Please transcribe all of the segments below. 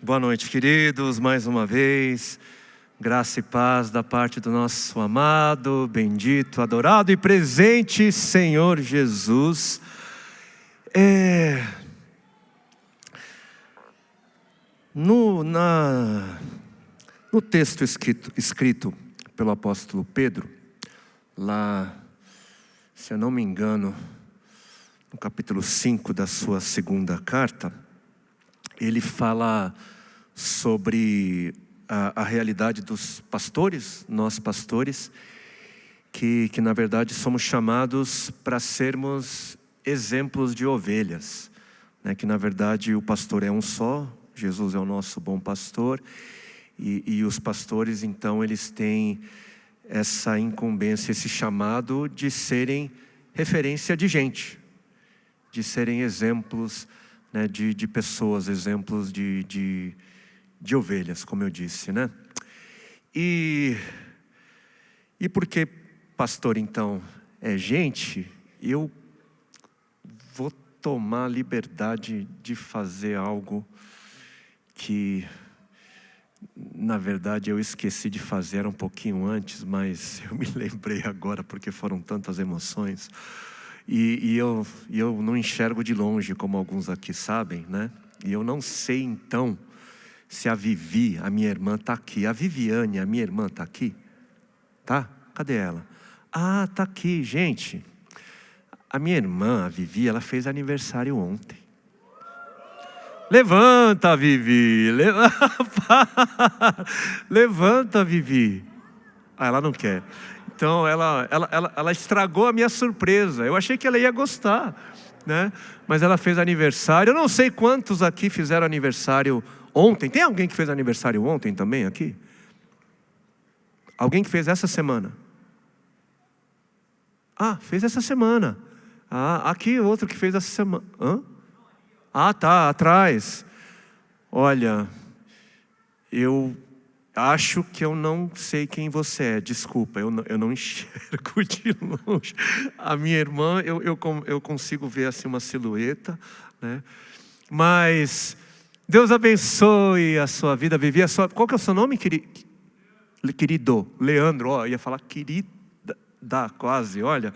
Boa noite, queridos, mais uma vez. Graça e paz da parte do nosso amado, bendito, adorado e presente Senhor Jesus. No texto escrito pelo apóstolo Pedro, lá, se eu não me engano, no capítulo 5 da sua segunda carta, ele fala sobre a realidade dos pastores, nós pastores, que na verdade somos chamados para sermos exemplos de ovelhas, né? Que na verdade o pastor é um só, Jesus é o nosso bom pastor, e os pastores então eles têm essa incumbência, esse chamado de serem referência de gente, de serem exemplos, né, de pessoas, exemplos de ovelhas, como eu disse, né? E porque pastor então é gente, eu vou tomar a liberdade de fazer algo que na verdade eu esqueci de fazer um pouquinho antes, mas eu me lembrei agora porque foram tantas emoções. E eu não enxergo de longe, como alguns aqui sabem, né? E eu não sei então se a Vivi, a minha irmã, está aqui. A Viviane, a minha irmã, está aqui? Tá? Cadê ela? Ah, está aqui, gente. A minha irmã, a Vivi, ela fez aniversário ontem. Levanta, Vivi. Levanta, Vivi. Ah, ela não quer. Então ela estragou a minha surpresa. Eu achei que ela ia gostar, né? Mas ela fez aniversário. Eu não sei quantos aqui fizeram aniversário ontem. Tem alguém que fez aniversário ontem também aqui? Alguém que fez essa semana? Ah, fez essa semana. Ah, aqui outro que fez essa semana. Hã? Ah, tá, atrás. Olha, eu acho que eu não sei quem você é, desculpa, eu não enxergo de longe. A minha irmã, eu consigo ver assim uma silhueta, né? Mas Deus abençoe a sua vida, Vivi. Qual que é o seu nome, querido? Leandro, ó, ia falar querida, quase, olha.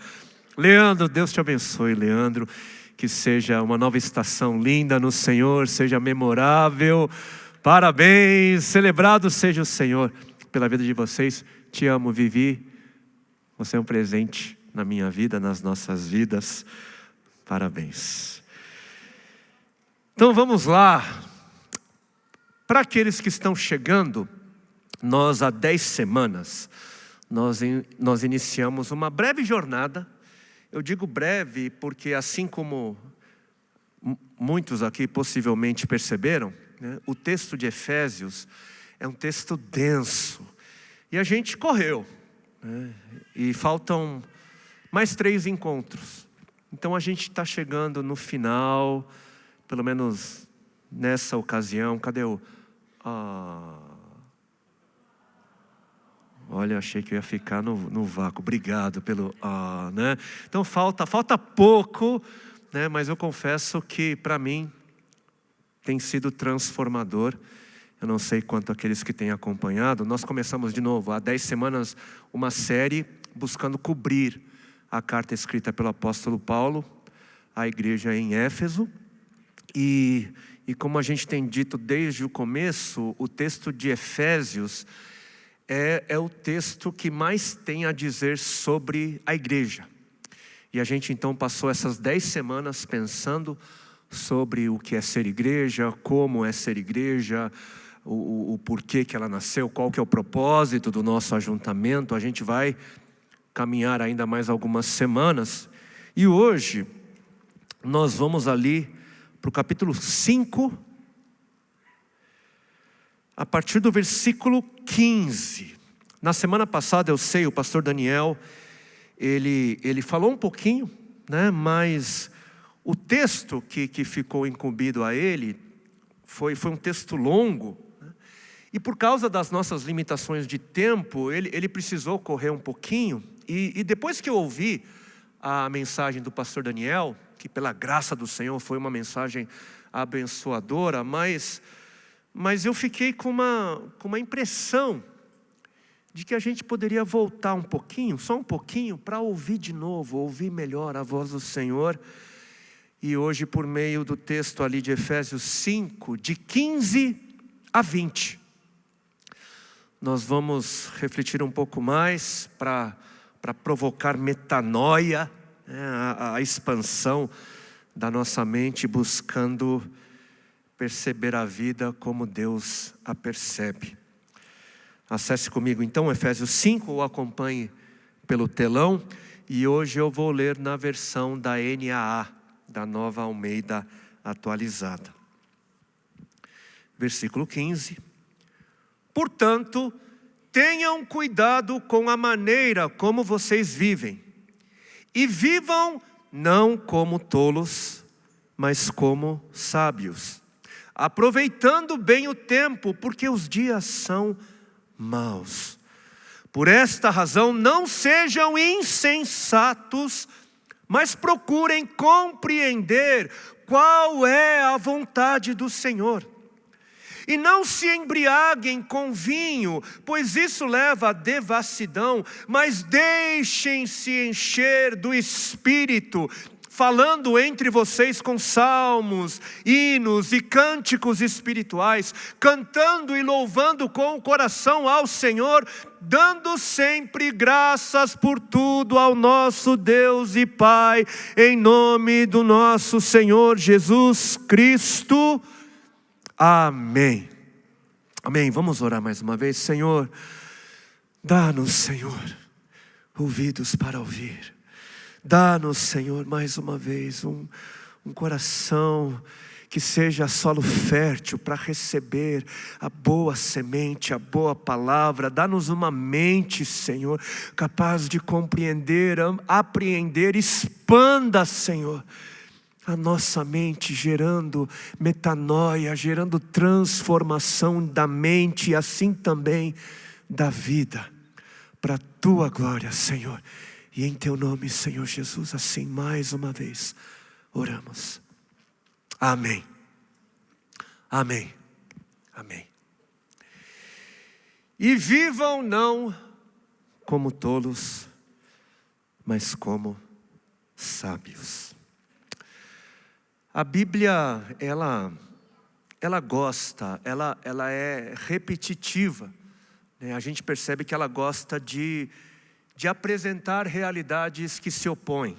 Leandro, Deus te abençoe, Leandro. Que seja uma nova estação linda no Senhor, seja memorável. Parabéns, celebrado seja o Senhor pela vida de vocês. Te amo, Vivi. Você é um presente na minha vida, nas nossas vidas. Parabéns. Então vamos lá. Para aqueles que estão chegando, nós há 10 semanas, nós iniciamos uma breve jornada. Eu digo breve porque assim como muitos aqui possivelmente perceberam, né, o texto de Efésios é um texto denso. E a gente correu, né, e faltam mais 3 encontros. Então a gente está chegando no final, pelo menos nessa ocasião. Cadê o... Olha, achei que eu ia ficar no vácuo. Obrigado pelo... né? Então falta pouco, né? Mas eu confesso que para mim tem sido transformador. Eu não sei quanto aqueles que têm acompanhado. Nós começamos de novo, há 10 semanas, uma série buscando cobrir a carta escrita pelo apóstolo Paulo à igreja em Éfeso. E como a gente tem dito desde o começo, o texto de Efésios é o texto que mais tem a dizer sobre a igreja. E a gente então passou essas 10 semanas pensando sobre o que é ser igreja, como é ser igreja, o porquê que ela nasceu, qual que é o propósito do nosso ajuntamento. A gente vai caminhar ainda mais algumas semanas. E hoje nós vamos ali para o capítulo 5, a partir do versículo 15. Na semana passada, eu sei, o pastor Daniel, ele falou um pouquinho, né, mas o texto que ficou incumbido a ele foi um texto longo, né, e por causa das nossas limitações de tempo, ele precisou correr um pouquinho, e depois que eu ouvi a mensagem do pastor Daniel, que pela graça do Senhor foi uma mensagem abençoadora, mas Mas eu fiquei com uma impressão de que a gente poderia voltar um pouquinho, só um pouquinho, para ouvir de novo, ouvir melhor a voz do Senhor. E hoje, por meio do texto ali de Efésios 5, de 15 a 20, nós vamos refletir um pouco mais para provocar metanoia, né, a expansão da nossa mente, buscando perceber a vida como Deus a percebe. Acesse comigo então Efésios 5, ou acompanhe pelo telão. E hoje eu vou ler na versão da NAA, da Nova Almeida Atualizada. Versículo 15. Portanto, tenham cuidado com a maneira como vocês vivem. E vivam não como tolos, mas como sábios, aproveitando bem o tempo, porque os dias são maus. Por esta razão, não sejam insensatos, mas procurem compreender qual é a vontade do Senhor. E não se embriaguem com vinho, pois isso leva à devassidão, mas deixem-se encher do Espírito, falando entre vocês com salmos, hinos e cânticos espirituais, cantando e louvando com o coração ao Senhor, dando sempre graças por tudo ao nosso Deus e Pai, em nome do nosso Senhor Jesus Cristo. Amém. Amém. Vamos orar mais uma vez. Senhor, dá-nos, Senhor, ouvidos para ouvir. Dá-nos, Senhor, mais uma vez um coração que seja solo fértil para receber a boa semente, a boa palavra. Dá-nos uma mente, Senhor, capaz de compreender, apreender. Expanda, Senhor, a nossa mente, gerando metanoia, gerando transformação da mente e assim também da vida, para a Tua glória, Senhor. E em Teu nome, Senhor Jesus, assim mais uma vez oramos. Amém. Amém. Amém. E vivam não como tolos, mas como sábios. A Bíblia, ela gosta, ela é repetitiva, né? A gente percebe que ela gosta de apresentar realidades que se opõem.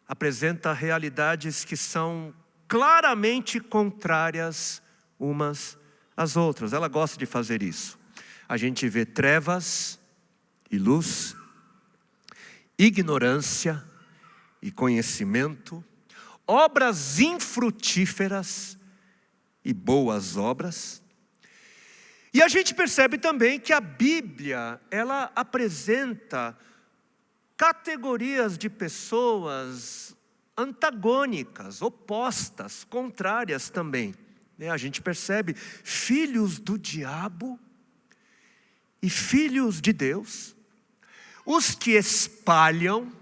Apresenta realidades que são claramente contrárias umas às outras. Ela gosta de fazer isso. A gente vê trevas e luz, ignorância e conhecimento, obras infrutíferas e boas obras. E a gente percebe também que a Bíblia, ela apresenta categorias de pessoas antagônicas, opostas, contrárias também. A gente percebe filhos do diabo e filhos de Deus, os que espalham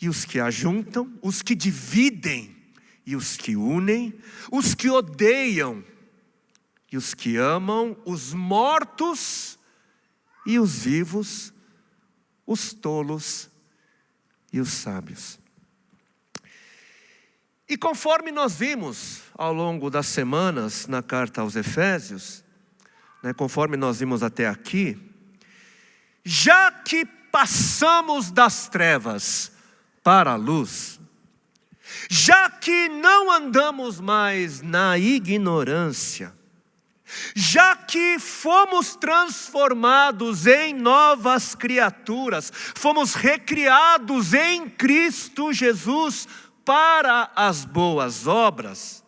e os que ajuntam, os que dividem e os que unem, os que odeiam e os que amam, os mortos e os vivos, os tolos e os sábios. E conforme nós vimos ao longo das semanas na carta aos Efésios, conforme nós vimos até aqui, já que passamos das trevas para a luz, já que não andamos mais na ignorância, já que fomos transformados em novas criaturas, fomos recriados em Cristo Jesus para as boas obras,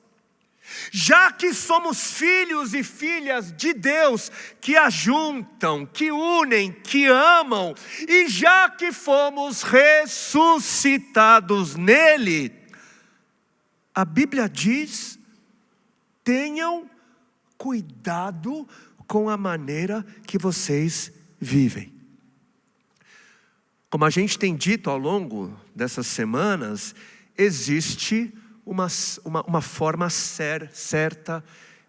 já que somos filhos e filhas de Deus que ajuntam, que unem, que amam, e já que fomos ressuscitados nele, a Bíblia diz: tenham cuidado com a maneira que vocês vivem. Como a gente tem dito ao longo dessas semanas, existe uma forma certa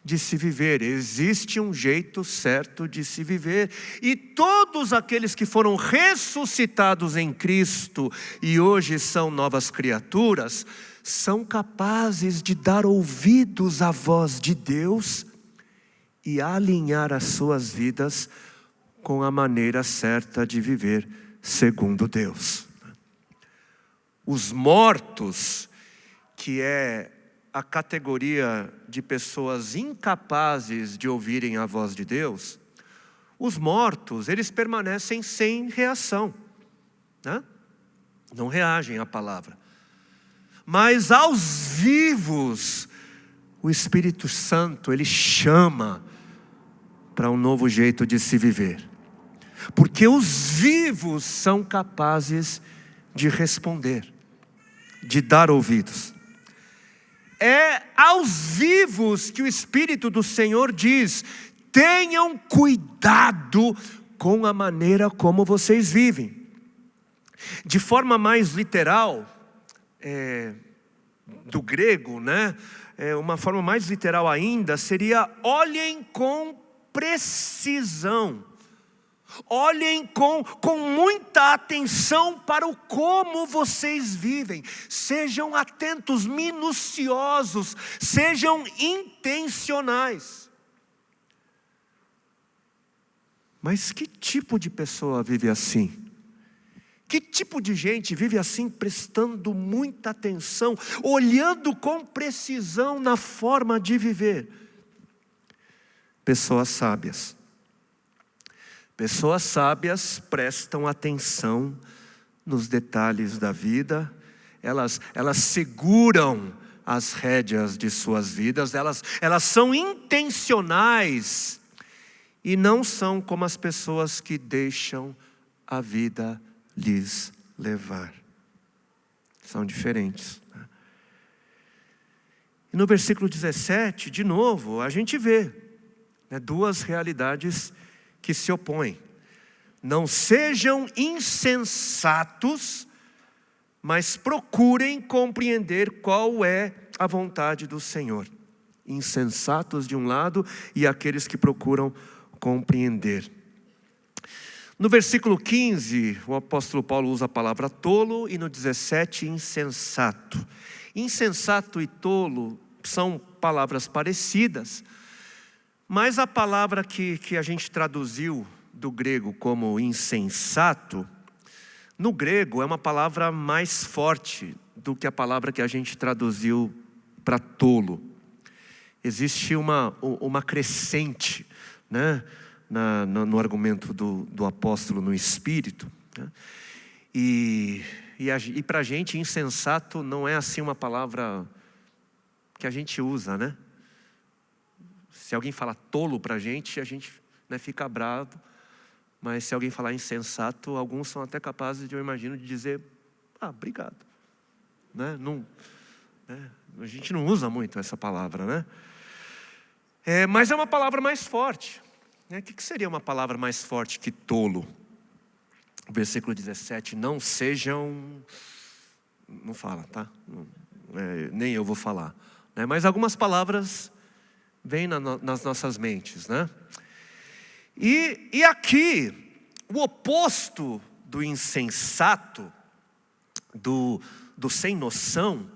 de se viver, existe um jeito certo de se viver. E todos aqueles que foram ressuscitados em Cristo e hoje são novas criaturas, são capazes de dar ouvidos à voz de Deus e alinhar as suas vidas com a maneira certa de viver segundo Deus. Os mortos, que é a categoria de pessoas incapazes de ouvirem a voz de Deus, os mortos, eles permanecem sem reação, né? Não reagem à palavra. Mas aos vivos, o Espírito Santo, ele chama para um novo jeito de se viver. Porque os vivos são capazes de responder, de dar ouvidos. É aos vivos que o Espírito do Senhor diz: tenham cuidado com a maneira como vocês vivem. De forma mais literal, do grego, né? Uma forma mais literal ainda seria: olhem com precisão. Olhem com muita atenção para o como vocês vivem. Sejam atentos, minuciosos, sejam intencionais. Mas que tipo de pessoa vive assim? Que tipo de gente vive assim, prestando muita atenção, olhando com precisão na forma de viver? Pessoas sábias. Pessoas sábias prestam atenção nos detalhes da vida, elas seguram as rédeas de suas vidas, elas são intencionais e não são como as pessoas que deixam a vida lhes levar. São diferentes. E no versículo 17, de novo, a gente vê duas realidades que se opõem. Não sejam insensatos, mas procurem compreender qual é a vontade do Senhor. Insensatos de um lado e aqueles que procuram compreender. No versículo 15, o apóstolo Paulo usa a palavra tolo, e no 17, insensato. Insensato e tolo são palavras parecidas, mas a palavra que a gente traduziu do grego como insensato, no grego é uma palavra mais forte do que a palavra que a gente traduziu para tolo. Existe uma crescente, né, no argumento do apóstolo no Espírito, né? E para a gente, insensato não é assim uma palavra que a gente usa, né? Se alguém fala tolo para a gente fica bravo. Mas se alguém falar insensato, alguns são até capazes, eu imagino, de dizer: obrigado. Né? A gente não usa muito essa palavra, né? Mas é uma palavra mais forte. O que seria uma palavra mais forte que tolo? Versículo 17, não sejam... Não fala, tá? Nem eu vou falar. Mas algumas palavras vem nas nossas mentes, né? E aqui, o oposto do insensato, do sem noção,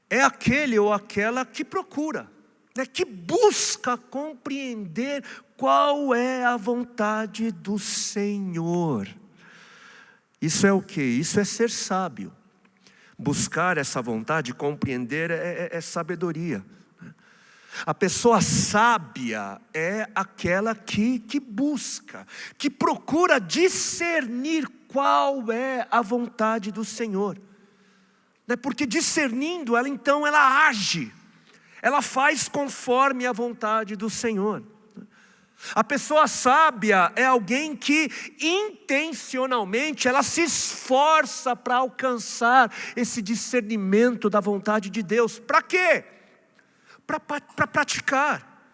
é aquele ou aquela que procura, né? Que busca compreender qual é a vontade do Senhor. Isso é o quê? Isso é ser sábio. Buscar essa vontade, compreender, é sabedoria. A pessoa sábia é aquela que busca, que procura discernir qual é a vontade do Senhor. Porque discernindo, ela age, ela faz conforme a vontade do Senhor. A pessoa sábia é alguém que intencionalmente ela se esforça para alcançar esse discernimento da vontade de Deus. Para quê? Para praticar,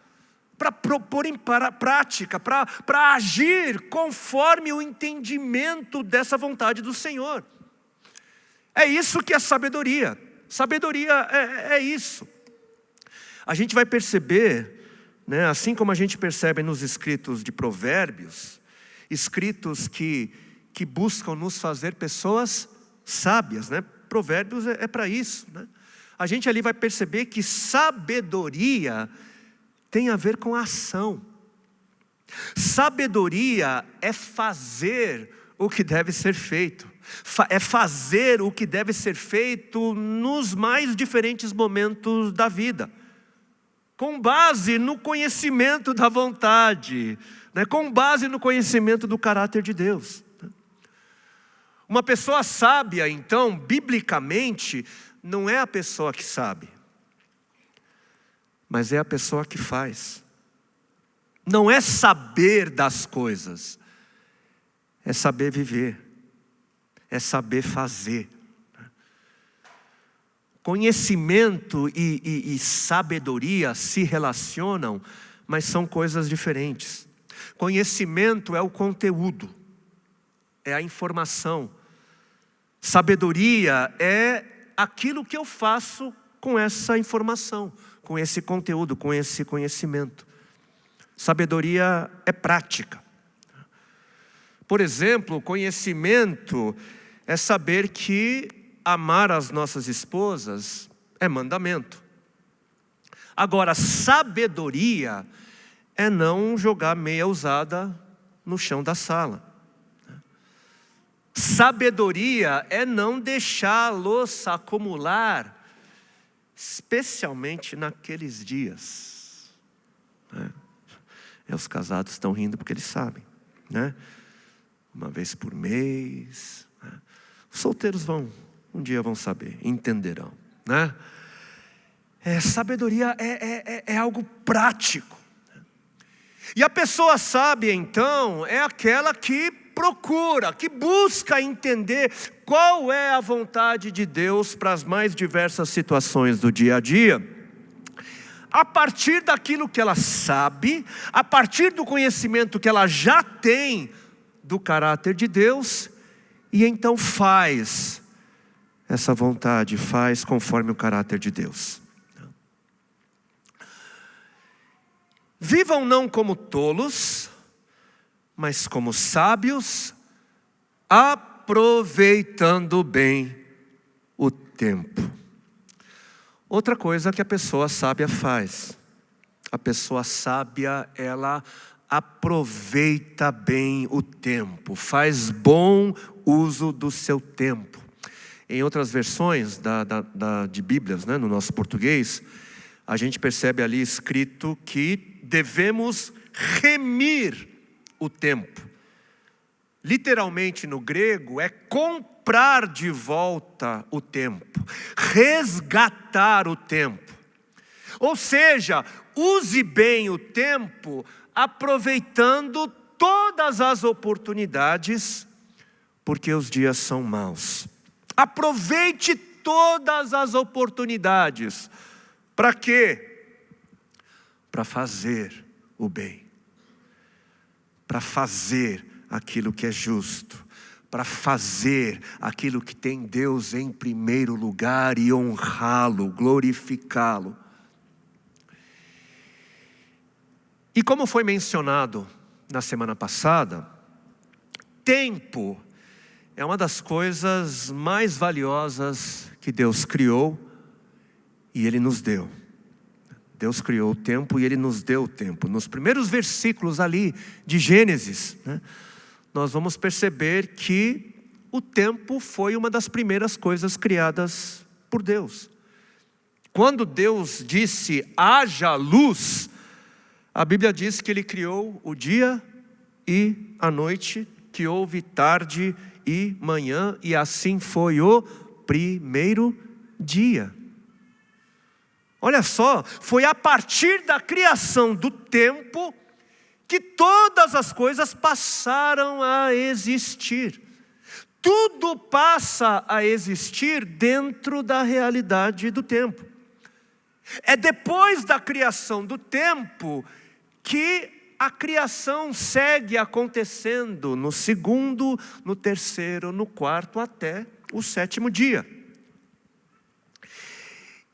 para propor em prática, para agir conforme o entendimento dessa vontade do Senhor. É isso que é sabedoria. Sabedoria é isso. A gente vai perceber, né, assim como a gente percebe nos escritos de Provérbios, escritos que buscam nos fazer pessoas sábias, né? Provérbios é para isso, né? A gente ali vai perceber que sabedoria tem a ver com ação. Sabedoria é fazer o que deve ser feito. É fazer o que deve ser feito nos mais diferentes momentos da vida, com base no conhecimento da vontade, né? Com base no conhecimento do caráter de Deus. Uma pessoa sábia, então, biblicamente, não é a pessoa que sabe, mas é a pessoa que faz. Não é saber das coisas, é saber viver, é saber fazer. Conhecimento e sabedoria se relacionam, mas são coisas diferentes. Conhecimento é o conteúdo, é a informação. Sabedoria é aquilo que eu faço com essa informação, com esse conteúdo, com esse conhecimento. Sabedoria é prática. Por exemplo, conhecimento é saber que amar as nossas esposas é mandamento. Agora, sabedoria é não jogar meia usada no chão da sala. Sabedoria é não deixar a louça acumular, especialmente naqueles dias. Os casados estão rindo porque eles sabem, né? Uma vez por mês. Os solteiros um dia vão saber, entenderão, né? Sabedoria é algo prático. E a pessoa sábia, então, é aquela que procura, que busca entender qual é a vontade de Deus para as mais diversas situações do dia a dia, a partir daquilo que ela sabe, a partir do conhecimento que ela já tem do caráter de Deus, e então faz essa vontade, faz conforme o caráter de Deus. Vivam não como tolos, mas como sábios, aproveitando bem o tempo. Outra coisa que a pessoa sábia faz. A pessoa sábia, ela aproveita bem o tempo, faz bom uso do seu tempo. Em outras versões de Bíblias, né, no nosso português, a gente percebe ali escrito que devemos remir o tempo. Literalmente no grego é comprar de volta o tempo, resgatar o tempo. Ou seja, use bem o tempo, aproveitando todas as oportunidades, porque os dias são maus. Aproveite todas as oportunidades. Para quê? Para fazer o bem. Para fazer aquilo que é justo. Para fazer aquilo que tem Deus em primeiro lugar e honrá-lo, glorificá-lo. E como foi mencionado na semana passada, tempo é uma das coisas mais valiosas que Deus criou e Ele nos deu. Deus criou o tempo e Ele nos deu o tempo. Nos primeiros versículos ali de Gênesis, né, nós vamos perceber que o tempo foi uma das primeiras coisas criadas por Deus. Quando Deus disse, haja luz, a Bíblia diz que Ele criou o dia e a noite, que houve tarde e manhã, e assim foi o primeiro dia. Olha só, foi a partir da criação do tempo que todas as coisas passaram a existir. Tudo passa a existir dentro da realidade do tempo. É depois da criação do tempo que a criação segue acontecendo no segundo, no terceiro, no quarto, até o sétimo dia.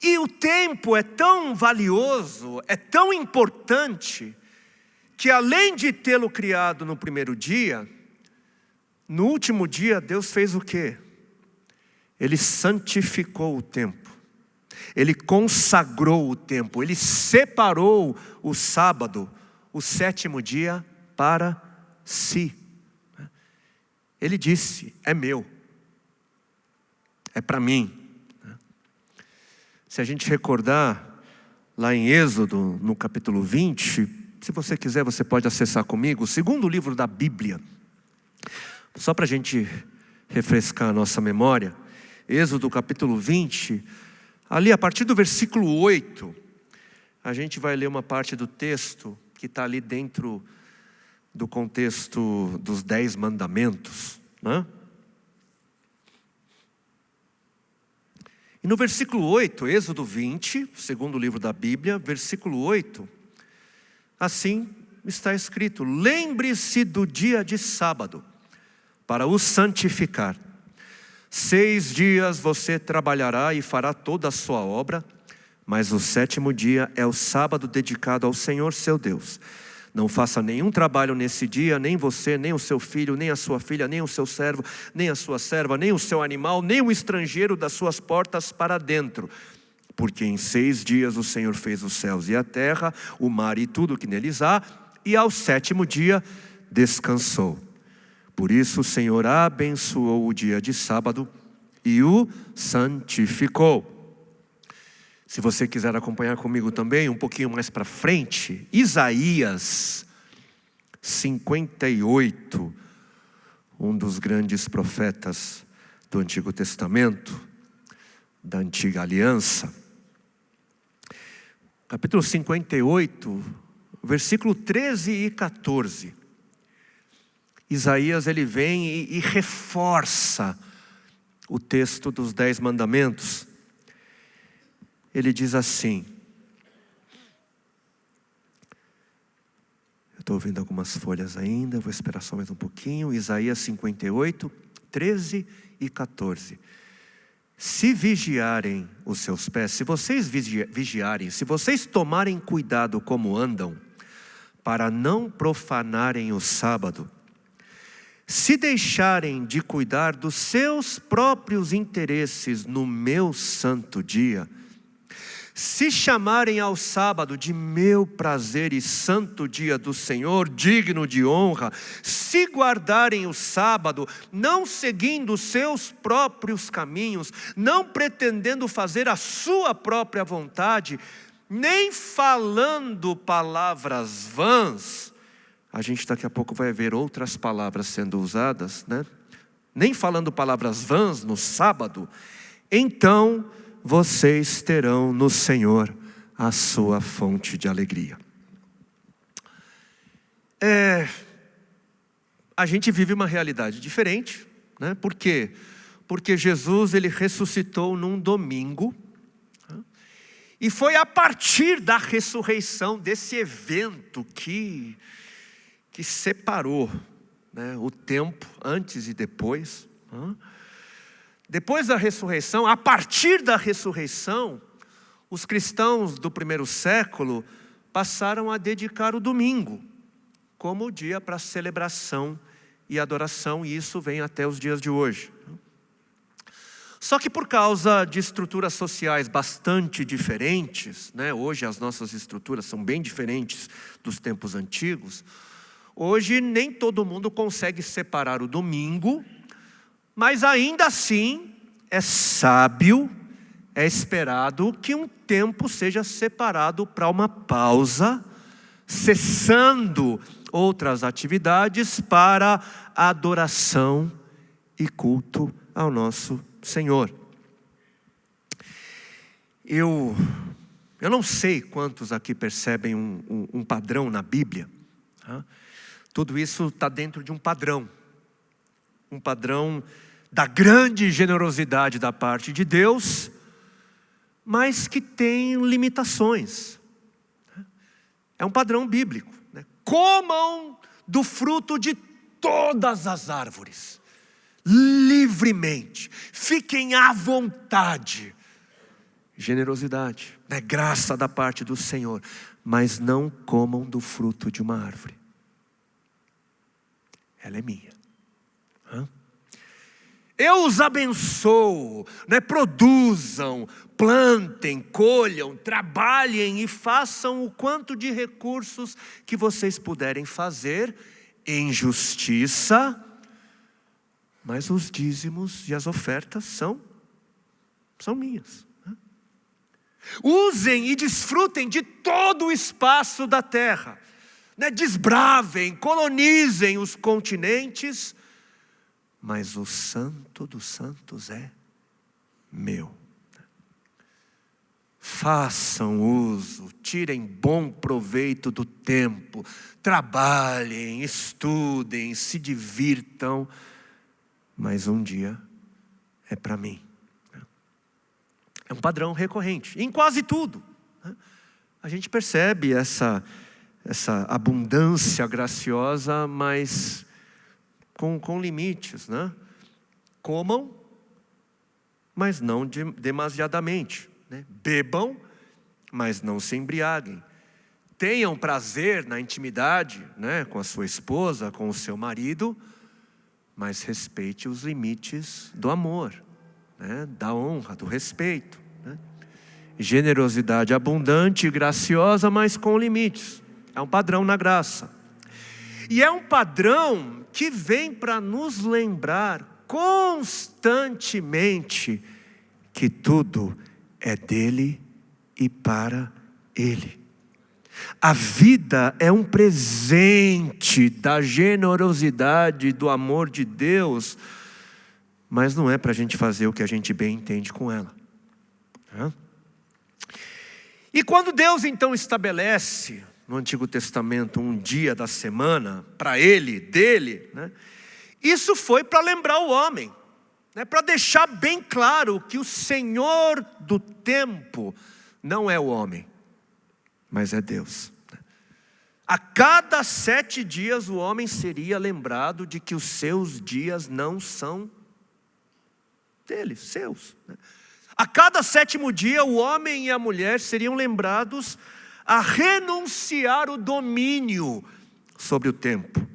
E o tempo é tão valioso, é tão importante, que além de tê-lo criado no primeiro dia, no último dia Deus fez o quê? Ele santificou o tempo. Ele consagrou o tempo. Ele separou o sábado, o sétimo dia, para si. Ele disse, é meu. É para mim. Se a gente recordar, lá em Êxodo, no capítulo 20, se você quiser, você pode acessar comigo, o segundo livro da Bíblia. Só para a gente refrescar a nossa memória. Êxodo capítulo 20, ali a partir do versículo 8, a gente vai ler uma parte do texto que está ali dentro do contexto dos 10 mandamentos, né? E no versículo 8, Êxodo 20, segundo livro da Bíblia, versículo 8, assim está escrito: lembre-se do dia de sábado, para o santificar. 6 dias você trabalhará e fará toda a sua obra, mas o sétimo dia é o sábado dedicado ao Senhor seu Deus. Não faça nenhum trabalho nesse dia, nem você, nem o seu filho, nem a sua filha, nem o seu servo, nem a sua serva, nem o seu animal, nem o estrangeiro das suas portas para dentro. Porque em 6 dias o Senhor fez os céus e a terra, o mar e tudo que neles há, e ao sétimo dia descansou. Por isso o Senhor abençoou o dia de sábado e o santificou. Se você quiser acompanhar comigo também, um pouquinho mais para frente, Isaías 58, um dos grandes profetas do Antigo Testamento, da Antiga Aliança. Capítulo 58, versículo 13 e 14. Isaías ele vem e reforça o texto dos 10 mandamentos. Ele diz assim, eu estou ouvindo algumas folhas ainda, vou esperar só mais um pouquinho. Isaías 58, 13 e 14. Se vigiarem os seus pés, se vocês vigiarem, se vocês tomarem cuidado como andam, para não profanarem o sábado, se deixarem de cuidar dos seus próprios interesses no meu santo dia, se chamarem ao sábado de meu prazer e santo dia do Senhor, digno de honra, se guardarem o sábado, não seguindo os seus próprios caminhos, não pretendendo fazer a sua própria vontade, nem falando palavras vãs, a gente daqui a pouco vai ver outras palavras sendo usadas, né? Nem falando palavras vãs no sábado, então vocês terão no Senhor a sua fonte de alegria. A gente vive uma realidade diferente, né? Por quê? Porque Jesus ele ressuscitou num domingo, né? E foi a partir da ressurreição, desse evento que separou, né, o tempo antes e depois, né? Depois da ressurreição, a partir da ressurreição, os cristãos do primeiro século passaram a dedicar o domingo como o dia para celebração e adoração, e isso vem até os dias de hoje. Só que por causa de estruturas sociais bastante diferentes, né, hoje as nossas estruturas são bem diferentes dos tempos antigos, hoje nem todo mundo consegue separar o domingo, mas ainda assim é sábio, é esperado que um tempo seja separado para uma pausa, cessando outras atividades para adoração e culto ao nosso Senhor. Eu não sei quantos aqui percebem um padrão na Bíblia, tá? Tudo isso está dentro de um padrão da grande generosidade da parte de Deus, mas que tem limitações. É um padrão bíblico, né? Comam do fruto de todas as árvores, livremente, fiquem à vontade. generosidade, né? Graça da parte do Senhor. Mas não comam do fruto de uma árvore. Ela é minha. Eu os abençoo, né? Produzam, plantem, colham, trabalhem e façam o quanto de recursos que vocês puderem fazer em justiça, mas os dízimos e as ofertas são minhas. Usem e desfrutem de todo o espaço da terra, né? Desbravem, colonizem os continentes, mas o santo dos santos é meu. Façam uso, tirem bom proveito do tempo, trabalhem, estudem, se divirtam, mas um dia é para mim. É um padrão recorrente, em quase tudo. A gente percebe essa abundância graciosa, mas com limites, né? Comam, mas não demasiadamente, né? Bebam, mas não se embriaguem. Tenham prazer na intimidade, né? Com a sua esposa, com o seu marido, mas respeite os limites do amor, né? Da honra, do respeito, né? Generosidade abundante e graciosa, mas com limites. É um padrão na graça. E é um padrão que vem para nos lembrar constantemente que tudo é dele e para ele. A vida é um presente da generosidade e do amor de Deus, mas não é para a gente fazer o que a gente bem entende com ela. E quando Deus então estabelece no Antigo Testamento um dia da semana para ele, dele, né? Isso foi para lembrar o homem, né? Para deixar bem claro que o Senhor do tempo não é o homem, mas é Deus. A cada 7 dias o homem seria lembrado de que os seus dias não são dele, seus, né? A cada 7º dia o homem e a mulher seriam lembrados a renunciar o domínio sobre o tempo,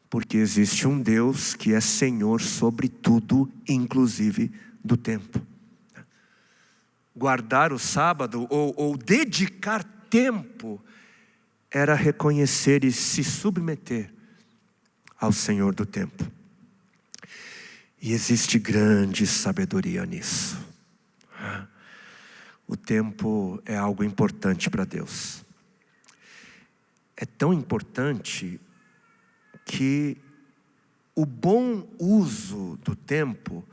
porque existe um Deus que é Senhor sobre tudo, inclusive do tempo. Guardar o sábado ou dedicar tempo era reconhecer e se submeter ao Senhor do tempo. E existe grande sabedoria nisso. O tempo é algo importante para Deus. É tão importante que o bom uso do tempo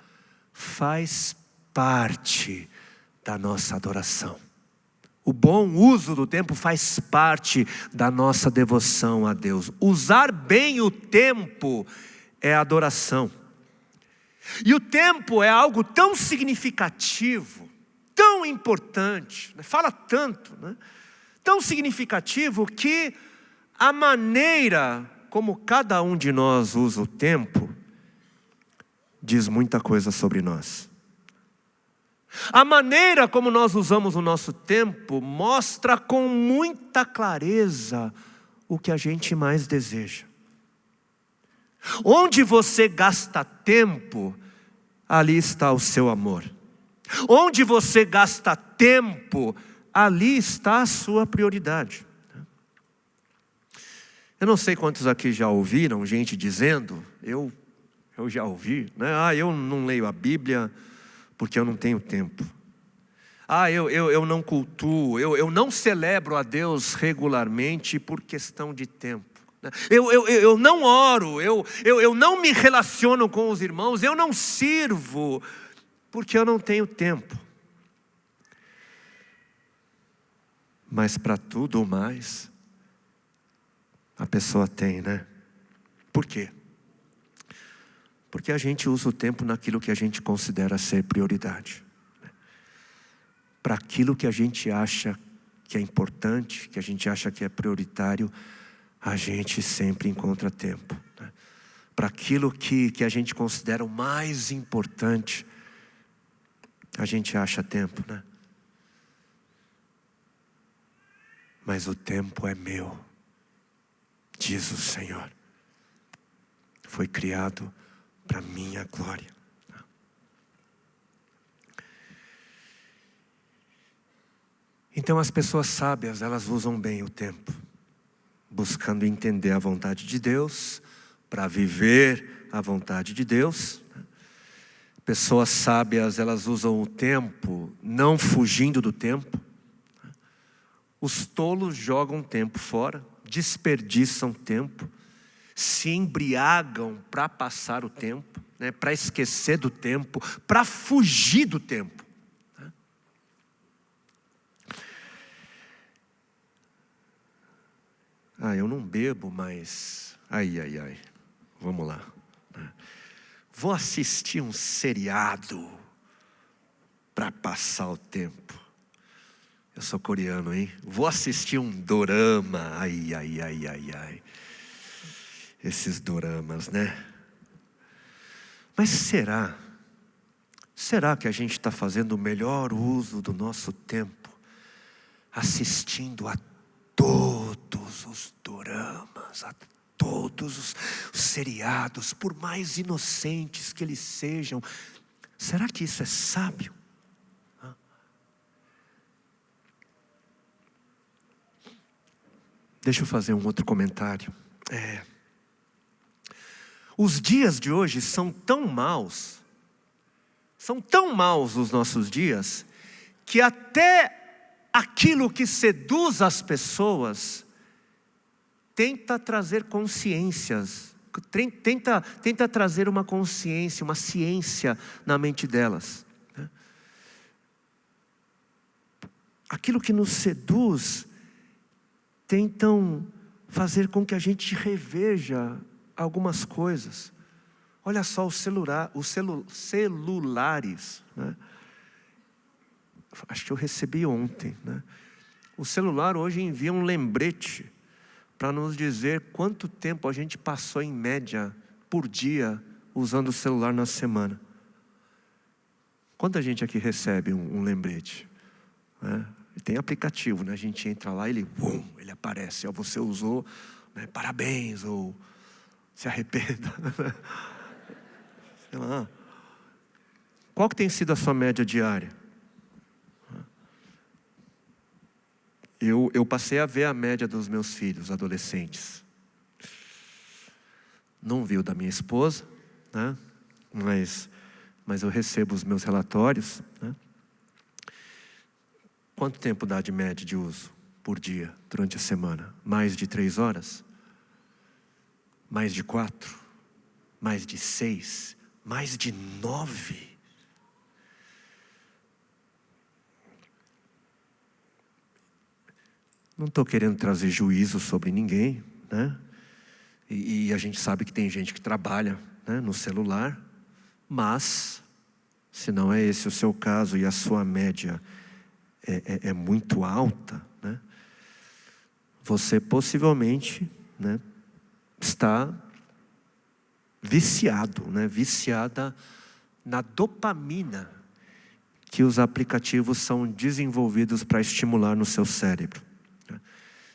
faz parte da nossa adoração. O bom uso do tempo faz parte da nossa devoção a Deus. Usar bem o tempo é adoração. E o tempo é algo tão significativo, tão importante, né? Fala tanto, né? Tão significativo que a maneira como cada um de nós usa o tempo diz muita coisa sobre nós. A maneira como nós usamos o nosso tempo mostra com muita clareza o que a gente mais deseja. Onde você gasta tempo, ali está o seu amor. Onde você gasta tempo, ali está a sua prioridade. Eu não sei quantos aqui já ouviram gente dizendo, eu já ouvi, né? Eu não leio a Bíblia porque eu não tenho tempo. Eu não cultuo, eu não celebro a Deus regularmente por questão de tempo. Eu não oro, eu não me relaciono com os irmãos, eu não sirvo porque eu não tenho tempo. Mas para tudo mais, a pessoa tem, né? Por quê? Porque a gente usa o tempo naquilo que a gente considera ser prioridade. Para aquilo que a gente acha que é importante, que a gente acha que é prioritário, a gente sempre encontra tempo. Para aquilo que a gente considera o mais importante, A gente acha tempo, né? Mas o tempo é meu, diz o Senhor. Foi criado para minha glória. Então as pessoas sábias, elas usam bem o tempo, buscando entender a vontade de Deus, para viver a vontade de Deus. Pessoas sábias, elas usam o tempo, não fugindo do tempo. Os tolos jogam tempo fora, desperdiçam tempo, se embriagam para passar o tempo, né, para esquecer do tempo, para fugir do tempo. Eu não bebo, mas... Vamos lá. Vou assistir um seriado para passar o tempo. Eu sou coreano, hein? Vou assistir um dorama. Esses doramas, né? Mas será que a gente está fazendo o melhor uso do nosso tempo, assistindo a todos os doramas, a todos os seriados, por mais inocentes que eles sejam? Será que isso é sábio? Deixa eu fazer um outro comentário. Os dias de hoje são tão maus os nossos dias, que até aquilo que seduz as pessoas tenta trazer consciências, tenta trazer uma consciência, uma ciência na mente delas. Aquilo que nos seduz, tentam fazer com que a gente reveja algumas coisas. Olha só os celulares, né? Acho que eu recebi ontem, né? O celular hoje envia um lembrete para nos dizer quanto tempo a gente passou em média por dia usando o celular na semana. Quanta gente aqui recebe um lembrete, né? Tem aplicativo, né? A gente entra lá e ele aparece. Você usou, né? Parabéns, ou se arrependa. Sei lá. Qual que tem sido a sua média diária? Eu passei a ver a média dos meus filhos, adolescentes. Não vi o da minha esposa, né? Mas eu recebo os meus relatórios, né? Quanto tempo dá de média de uso por dia, durante a semana? Mais de 3 horas? Mais de 4? Mais de 6? Mais de 9? Não estou querendo trazer juízo sobre ninguém, né? E a gente sabe que tem gente que trabalha, né, no celular, mas, se não é esse o seu caso e a sua média é muito alta, né, você possivelmente, né, está viciado, né, viciada na dopamina que os aplicativos são desenvolvidos para estimular no seu cérebro.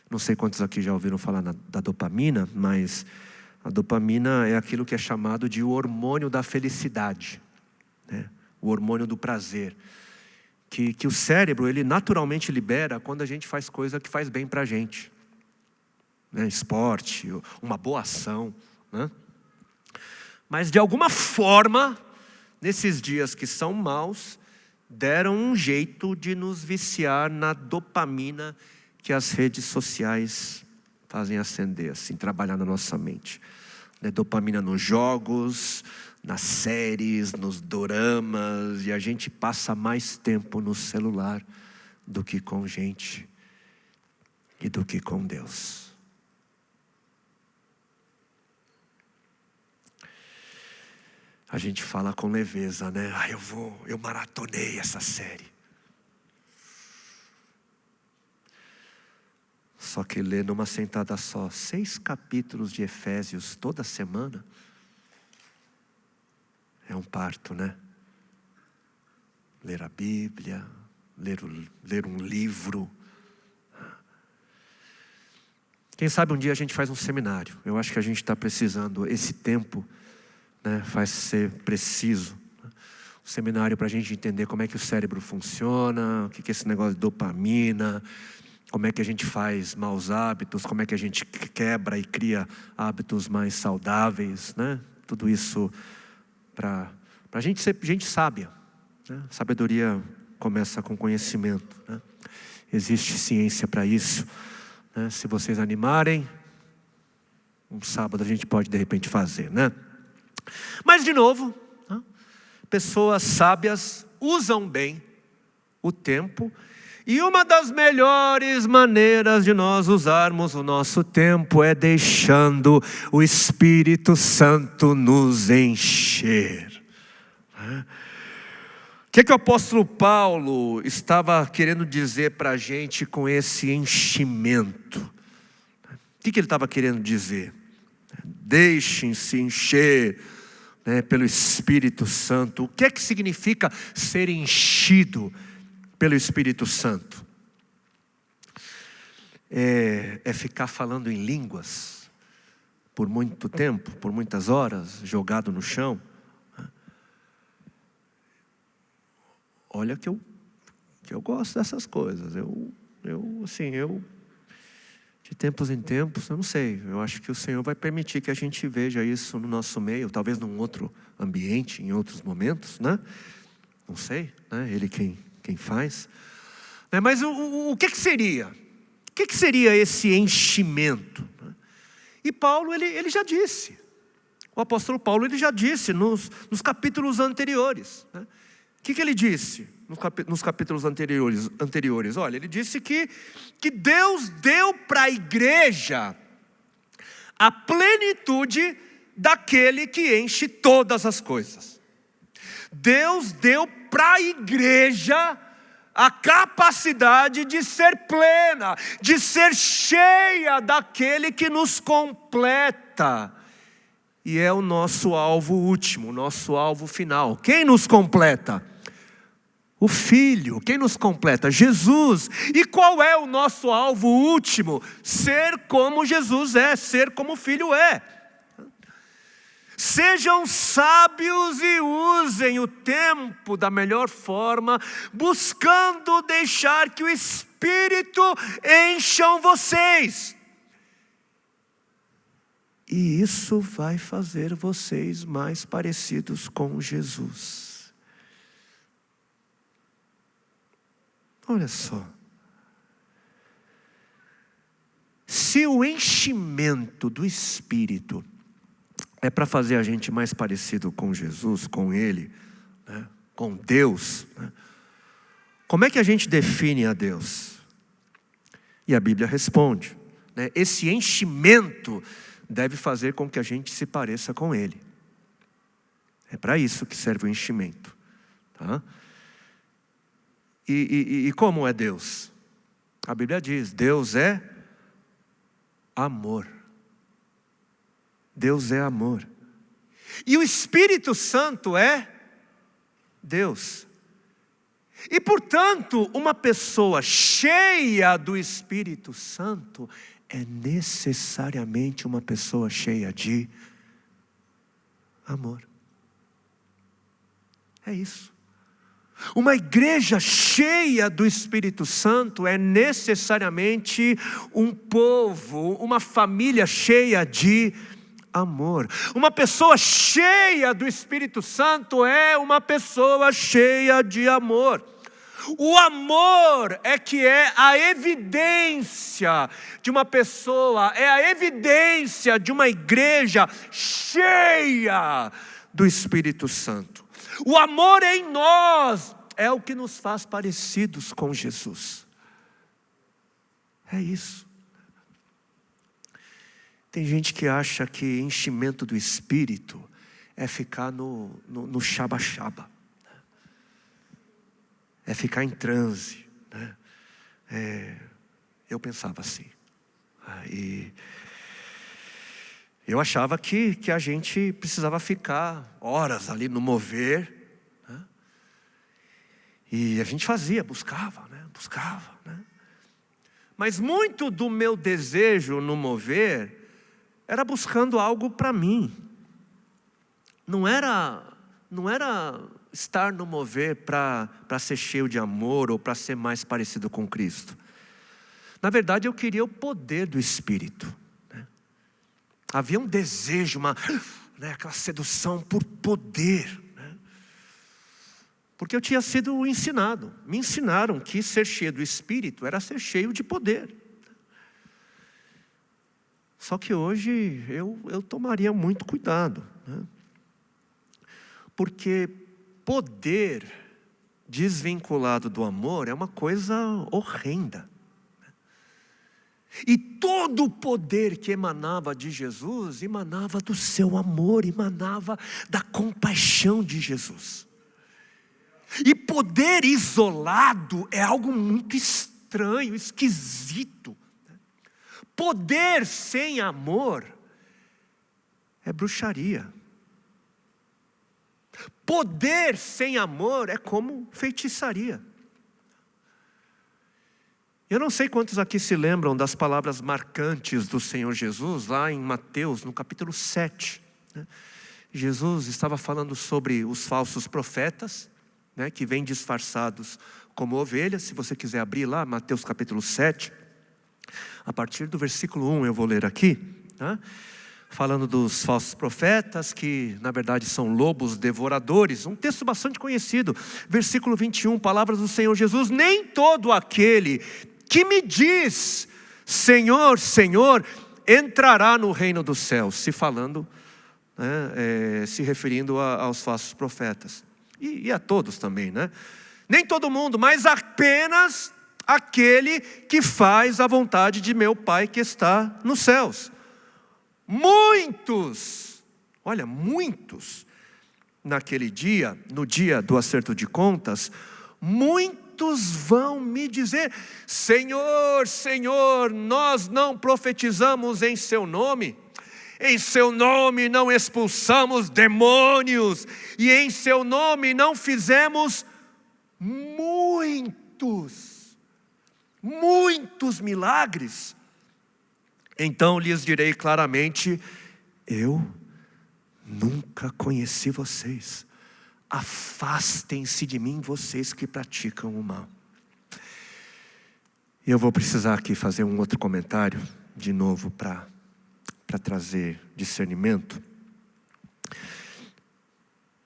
Não sei quantos aqui já ouviram falar da dopamina, mas a dopamina é aquilo que é chamado de hormônio da felicidade, né? O hormônio do prazer, que o cérebro ele naturalmente libera quando a gente faz coisa que faz bem para a gente, né? Esporte, uma boa ação, né? Mas de alguma forma, nesses dias que são maus, deram um jeito de nos viciar na dopamina que as redes sociais fazem acender, assim, trabalhar na nossa mente. Dopamina nos jogos, nas séries, nos doramas, e a gente passa mais tempo no celular do que com gente e do que com Deus. A gente fala com leveza, né? Eu maratonei essa série. Só que ler numa sentada só 6 capítulos de Efésios toda semana é um parto, né? ler a Bíblia, ler um livro. Quem sabe um dia a gente faz um seminário. Eu acho que a gente está precisando, esse tempo, né, vai ser preciso. Um seminário para a gente entender como é que o cérebro funciona, o que é esse negócio de dopamina, como é que a gente faz maus hábitos, como é que a gente quebra e cria hábitos mais saudáveis, né? Tudo isso para a gente ser gente sábia, né? Sabedoria começa com conhecimento, né? Existe ciência para isso, né? Se vocês animarem, um sábado a gente pode de repente fazer, né? Mas de novo, né? Pessoas sábias usam bem o tempo. E uma das melhores maneiras de nós usarmos o nosso tempo é deixando o Espírito Santo nos encher. O que o apóstolo Paulo estava querendo dizer para a gente com esse enchimento? O que ele estava querendo dizer? Deixem-se encher, né, pelo Espírito Santo. O que é que significa ser enchido pelo Espírito Santo? É ficar falando em línguas por muito tempo, por muitas horas, jogado no chão? Olha que eu gosto dessas coisas. Eu de tempos em tempos, eu não sei, eu acho que o Senhor vai permitir que a gente veja isso no nosso meio, talvez num outro ambiente, em outros momentos, né? Não sei, né? Ele quem faz. Mas o que seria? O que seria esse enchimento? E Paulo, ele já disse. O apóstolo Paulo, ele já disse nos capítulos anteriores. O que ele disse nos capítulos anteriores? Olha, ele disse que Deus deu para a igreja a plenitude daquele que enche todas as coisas. Deus deu para a igreja a capacidade de ser plena, de ser cheia daquele que nos completa. E é o nosso alvo último, o nosso alvo final. Quem nos completa? O Filho. Quem nos completa? Jesus. E qual é o nosso alvo último? Ser como Jesus é, ser como o Filho é. Sejam sábios e usem o tempo da melhor forma, buscando deixar que o Espírito encham vocês. E isso vai fazer vocês mais parecidos com Jesus. Olha só. Se o enchimento do Espírito é para fazer a gente mais parecido com Jesus, com Ele, né, com Deus, né, como é que a gente define a Deus? E a Bíblia responde, né, esse enchimento deve fazer com que a gente se pareça com Ele. É para isso que serve o enchimento. Tá? E como é Deus? A Bíblia diz, Deus é amor. Deus é amor. E o Espírito Santo é Deus. E portanto, uma pessoa cheia do Espírito Santo é necessariamente uma pessoa cheia de amor. É isso. Uma igreja cheia do Espírito Santo é necessariamente um povo, uma família cheia de amor. Uma pessoa cheia do Espírito Santo é uma pessoa cheia de amor. O amor é que é a evidência de uma pessoa, é a evidência de uma igreja cheia do Espírito Santo. O amor em nós é o que nos faz parecidos com Jesus. É isso. Tem gente que acha que enchimento do Espírito é ficar no chaba-chaba. É ficar em transe. Né? Eu pensava assim. E eu achava que a gente precisava ficar horas ali no mover. Né? E a gente fazia, buscava, né? Mas muito do meu desejo no mover era buscando algo para mim. Não era estar no mover para ser cheio de amor ou para ser mais parecido com Cristo. Na verdade, eu queria o poder do Espírito, né? Havia um desejo, aquela sedução por poder, né? Porque eu tinha sido ensinado. Me ensinaram que ser cheio do Espírito era ser cheio de poder. Só que hoje eu tomaria muito cuidado, né? Porque poder desvinculado do amor é uma coisa horrenda. E todo o poder que emanava de Jesus, emanava do seu amor, emanava da compaixão de Jesus. E poder isolado é algo muito estranho, esquisito. Poder sem amor é bruxaria. Poder sem amor é como feitiçaria. Eu não sei quantos aqui se lembram das palavras marcantes do Senhor Jesus, lá em Mateus, no capítulo 7. Jesus estava falando sobre os falsos profetas, né, que vêm disfarçados como ovelhas. Se você quiser abrir lá, Mateus capítulo 7, a partir do versículo 1 eu vou ler aqui, né? Falando dos falsos profetas, que na verdade são lobos devoradores. Um texto bastante conhecido, versículo 21, palavras do Senhor Jesus: nem todo aquele que me diz, Senhor, Senhor, entrará no reino dos céus. Se falando, né, se referindo aos falsos profetas. E a todos também, né? Nem todo mundo, mas apenas aquele que faz a vontade de meu Pai que está nos céus. Muitos, naquele dia, no dia do acerto de contas, muitos vão me dizer: Senhor, Senhor, nós não profetizamos em seu nome, em seu nome não expulsamos demônios, e em seu nome não fizemos muitos milagres. Então lhes direi claramente: eu nunca conheci vocês. Afastem-se de mim, vocês que praticam o mal. E eu vou precisar aqui fazer um outro comentário, de novo, para trazer discernimento.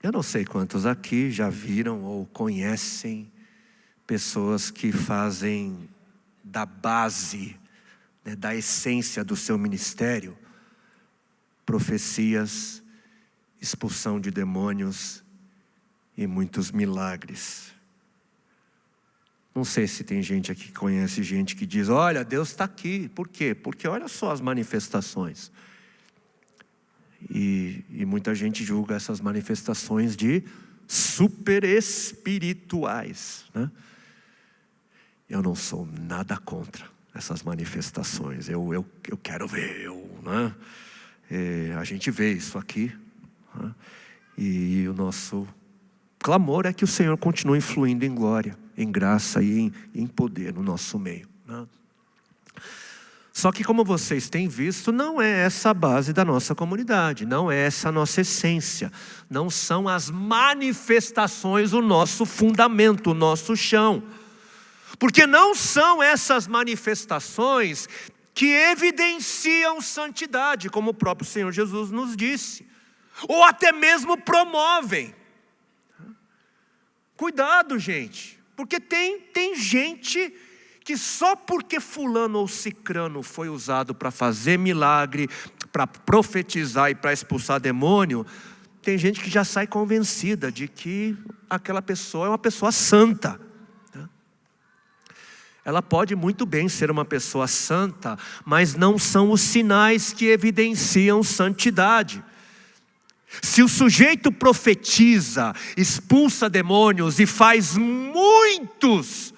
Eu não sei quantos aqui já viram ou conhecem pessoas que fazem da base, né, da essência do seu ministério, profecias, expulsão de demônios e muitos milagres. Não sei se tem gente aqui que conhece gente que diz: olha, Deus está aqui. Por quê? Porque olha só as manifestações. E muita gente julga essas manifestações de super espirituais, né? Eu não sou nada contra essas manifestações. Eu quero ver, né? A gente vê isso aqui, né? E o nosso clamor é que o Senhor continue fluindo em glória, em graça e em poder no nosso meio, né? Só que, como vocês têm visto, não é essa a base da nossa comunidade, não é essa a nossa essência, não são as manifestações o nosso fundamento, o nosso chão. Porque não são essas manifestações que evidenciam santidade, como o próprio Senhor Jesus nos disse, ou até mesmo promovem. Cuidado, gente, porque tem gente que só porque fulano ou cicrano foi usado para fazer milagre, para profetizar e para expulsar demônio, tem gente que já sai convencida de que aquela pessoa é uma pessoa santa. Ela pode muito bem ser uma pessoa santa, mas não são os sinais que evidenciam santidade. Se o sujeito profetiza, expulsa demônios e faz muitos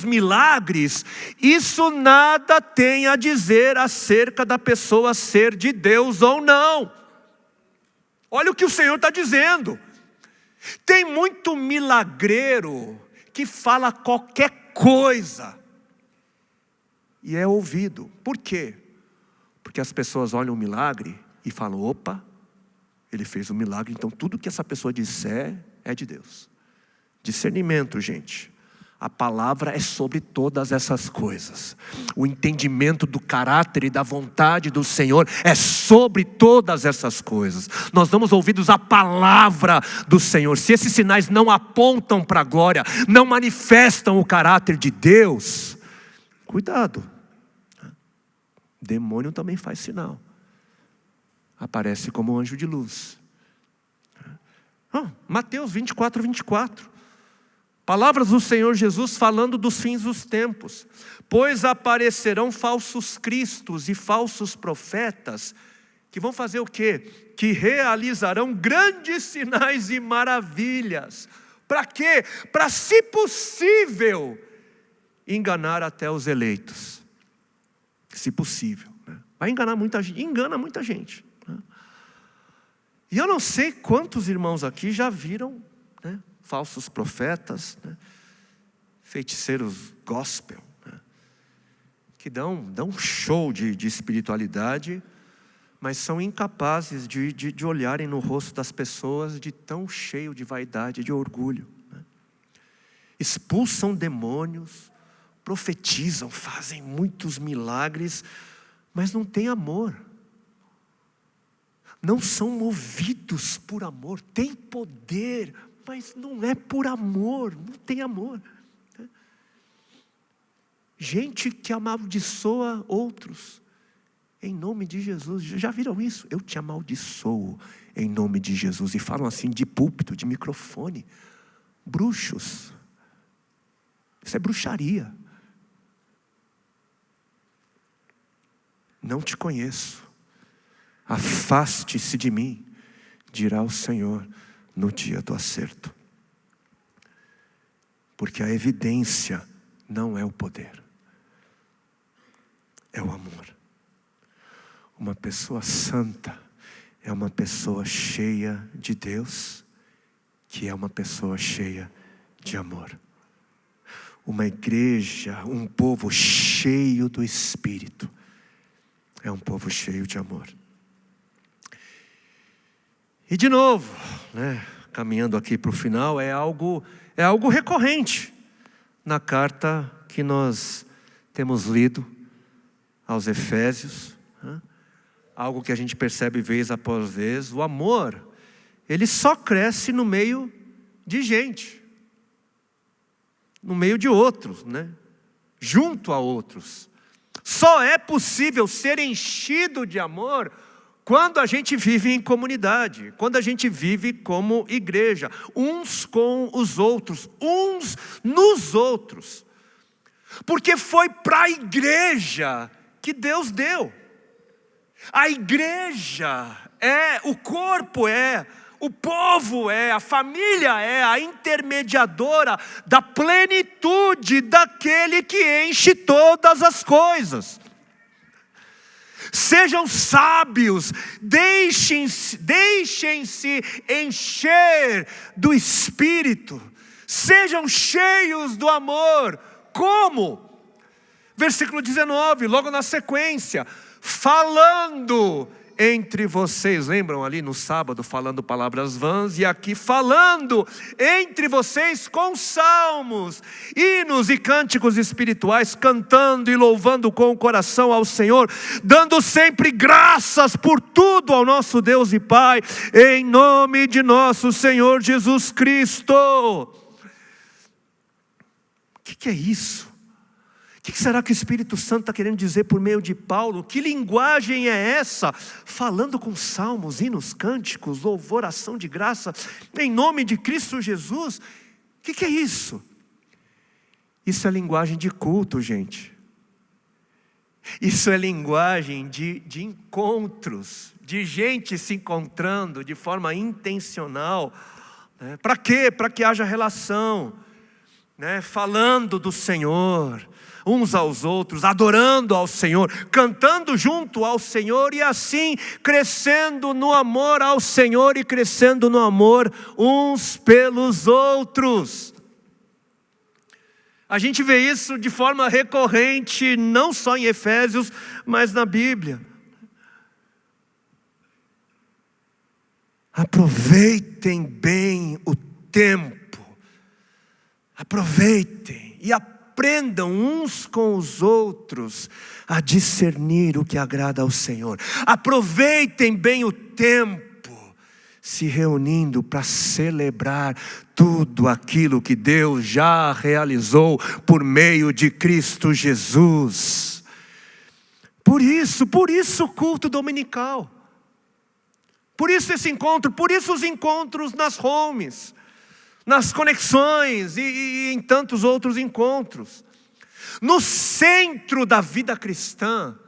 milagres, isso nada tem a dizer acerca da pessoa ser de Deus ou não. Olha o que o Senhor está dizendo. Tem muito milagreiro que fala qualquer coisa e é ouvido. Por quê? Porque as pessoas olham o milagre e falam: opa, ele fez um milagre, então tudo que essa pessoa disser é de Deus. Discernimento, gente. A palavra é sobre todas essas coisas. O entendimento do caráter e da vontade do Senhor é sobre todas essas coisas. Nós damos ouvidos à palavra do Senhor. Se esses sinais não apontam para a glória, não manifestam o caráter de Deus, cuidado. Demônio também faz sinal. Aparece como anjo de luz. Mateus 24, 24. Palavras do Senhor Jesus falando dos fins dos tempos. Pois aparecerão falsos cristos e falsos profetas, que vão fazer o quê? Que realizarão grandes sinais e maravilhas. Para quê? Para, se possível, enganar até os eleitos. Se possível. Vai enganar muita gente. Engana muita gente. E eu não sei quantos irmãos aqui já viram, falsos profetas, feiticeiros gospel, que dão um show de espiritualidade, mas são incapazes de olharem no rosto das pessoas de tão cheio de vaidade e de orgulho. Expulsam demônios, profetizam, fazem muitos milagres, mas não têm amor. Não são movidos por amor, têm poder, mas não é por amor, não tem amor. Gente que amaldiçoa outros em nome de Jesus. Já viram isso? Eu te amaldiçoo em nome de Jesus. E falam assim de púlpito, de microfone. Bruxos. Isso é bruxaria. Não te conheço. Afaste-se de mim, dirá o Senhor no dia do acerto. Porque a evidência não é o poder, é o amor. Uma pessoa santa é uma pessoa cheia de Deus, que é uma pessoa cheia de amor. Uma igreja, um povo cheio do Espírito, é um povo cheio de amor. E de novo, caminhando aqui para o final, é algo recorrente na carta que nós temos lido aos Efésios, algo que a gente percebe vez após vez. O amor, ele só cresce no meio de gente, no meio de outros, junto a outros. Só é possível ser enchido de amor quando a gente vive em comunidade, quando a gente vive como igreja, uns com os outros, uns nos outros. Porque foi para a igreja que Deus deu. A igreja o corpo o povo a família a intermediadora da plenitude daquele que enche todas as coisas. Sejam sábios, deixem-se encher do Espírito, sejam cheios do amor. Como? Versículo 19, logo na sequência, falando entre vocês. Lembram ali no sábado falando palavras vãs, e aqui falando entre vocês com salmos, hinos e cânticos espirituais, cantando e louvando com o coração ao Senhor, dando sempre graças por tudo ao nosso Deus e Pai, em nome de nosso Senhor Jesus Cristo. O que é isso? O que será que o Espírito Santo está querendo dizer por meio de Paulo? Que linguagem é essa? Falando com salmos, hinos, cânticos, louvor, ação de graça, em nome de Cristo Jesus. O que é isso? Isso é linguagem de culto, gente. Isso é linguagem de encontros, de gente se encontrando de forma intencional. Para quê? Para que haja relação, falando do Senhor, uns aos outros, adorando ao Senhor, cantando junto ao Senhor e assim crescendo no amor ao Senhor e crescendo no amor uns pelos outros. A gente vê isso de forma recorrente, não só em Efésios, mas na Bíblia. Aproveitem bem o tempo. Aproveitem e aprendam uns com os outros a discernir o que agrada ao Senhor. Aproveitem bem o tempo, se reunindo para celebrar tudo aquilo que Deus já realizou por meio de Cristo Jesus. Por isso o culto dominical. Por isso esse encontro, por isso os encontros nas homes, nas conexões e em tantos outros encontros. No centro da vida cristã,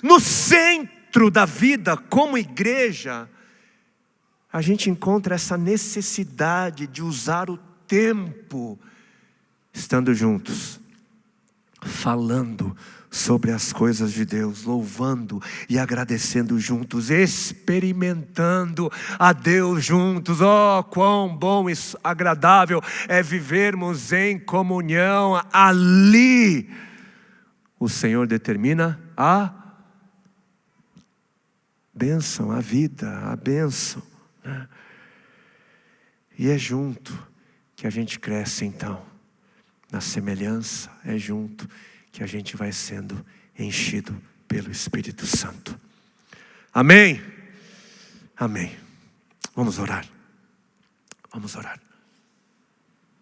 no centro da vida como igreja, a gente encontra essa necessidade de usar o tempo, estando juntos, falando sobre as coisas de Deus, louvando e agradecendo juntos, experimentando a Deus juntos. Oh, quão bom e agradável é vivermos em comunhão. Ali o Senhor determina a bênção, a vida, a bênção, né? E é junto que a gente cresce então, na semelhança, é junto que a gente vai sendo enchido pelo Espírito Santo. Amém? Amém. Vamos orar. Vamos orar.